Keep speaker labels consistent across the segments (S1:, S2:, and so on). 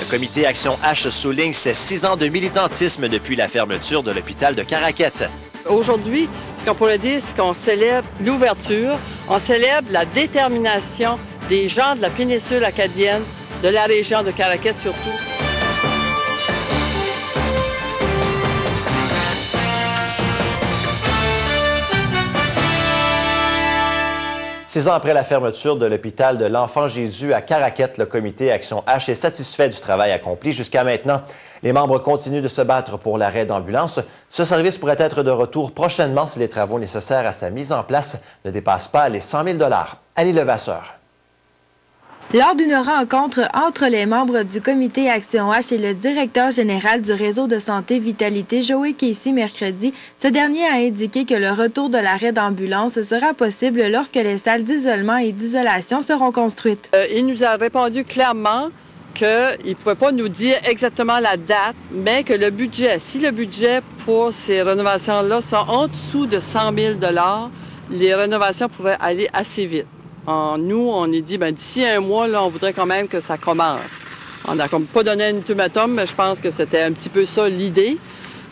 S1: comité Action H souligne ses 6 ans de militantisme depuis la fermeture de l'hôpital de Caraquette.
S2: Aujourd'hui, ce qu'on pourrait dire, c'est qu'on célèbre l'ouverture, on célèbre la détermination des gens de la péninsule acadienne, de la région de Caraquette surtout.
S1: 6 ans après la fermeture de l'hôpital de l'Enfant Jésus à Caraquette, le comité Action H est satisfait du travail accompli jusqu'à maintenant. Les membres continuent de se battre pour l'arrêt d'ambulance. Ce service pourrait être de retour prochainement si les travaux nécessaires à sa mise en place ne dépassent pas les 100 000 $. Annie Levasseur.
S3: Lors d'une rencontre entre les membres du comité Action H et le directeur général du réseau de santé Vitalité, Joey Casey, mercredi, ce dernier a indiqué que le retour de l'arrêt d'ambulance sera possible lorsque les salles d'isolement et d'isolation seront construites.
S2: Il nous a répondu clairement qu'il ne pouvait pas nous dire exactement la date, mais que le budget, si le budget pour ces rénovations-là sont en dessous de 100 000 $, les rénovations pourraient aller assez vite. Nous, on est dit, d'ici un mois, là, on voudrait quand même que ça commence. On n'a comme pas donné un ultimatum, mais je pense que c'était un petit peu ça l'idée.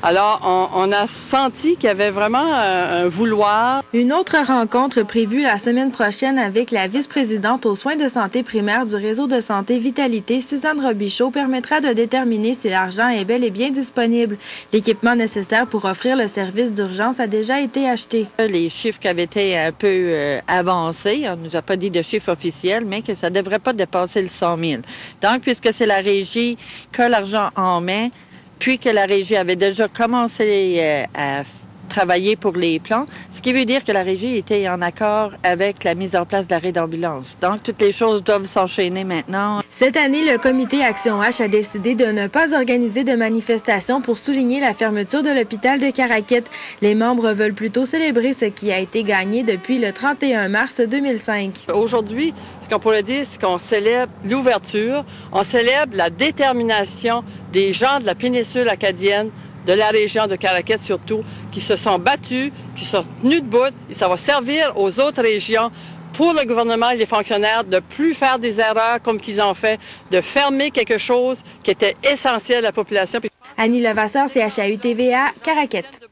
S2: Alors, on a senti qu'il y avait vraiment un vouloir.
S3: Une autre rencontre prévue la semaine prochaine avec la vice-présidente aux soins de santé primaire du réseau de santé Vitalité, Suzanne Robichaud, permettra de déterminer si l'argent est bel et bien disponible. L'équipement nécessaire pour offrir le service d'urgence a déjà été acheté.
S4: Les chiffres qui avaient été un peu avancés, on ne nous a pas dit de chiffres officiels, mais que ça ne devrait pas dépasser le 100 000. Donc, puisque c'est la régie que l'argent en main, puis que la régie avait déjà commencé à travailler pour les plans, ce qui veut dire que la régie était en accord avec la mise en place de l'arrêt d'ambulance. Donc, toutes les choses doivent s'enchaîner maintenant.
S3: Cette année, le comité Action H a décidé de ne pas organiser de manifestation pour souligner la fermeture de l'hôpital de Caraquette. Les membres veulent plutôt célébrer ce qui a été gagné depuis le 31 mars 2005.
S2: Aujourd'hui, ce qu'on pourrait dire, c'est qu'on célèbre l'ouverture, on célèbre la détermination des gens de la péninsule acadienne, de la région de Caraquette surtout, qui se sont battus, qui sont tenus debout, et ça va servir aux autres régions pour le gouvernement et les fonctionnaires de plus faire des erreurs comme qu'ils ont fait, de fermer quelque chose qui était essentiel à la population.
S3: Annie Levasseur, CHAU TVA, Caraquette.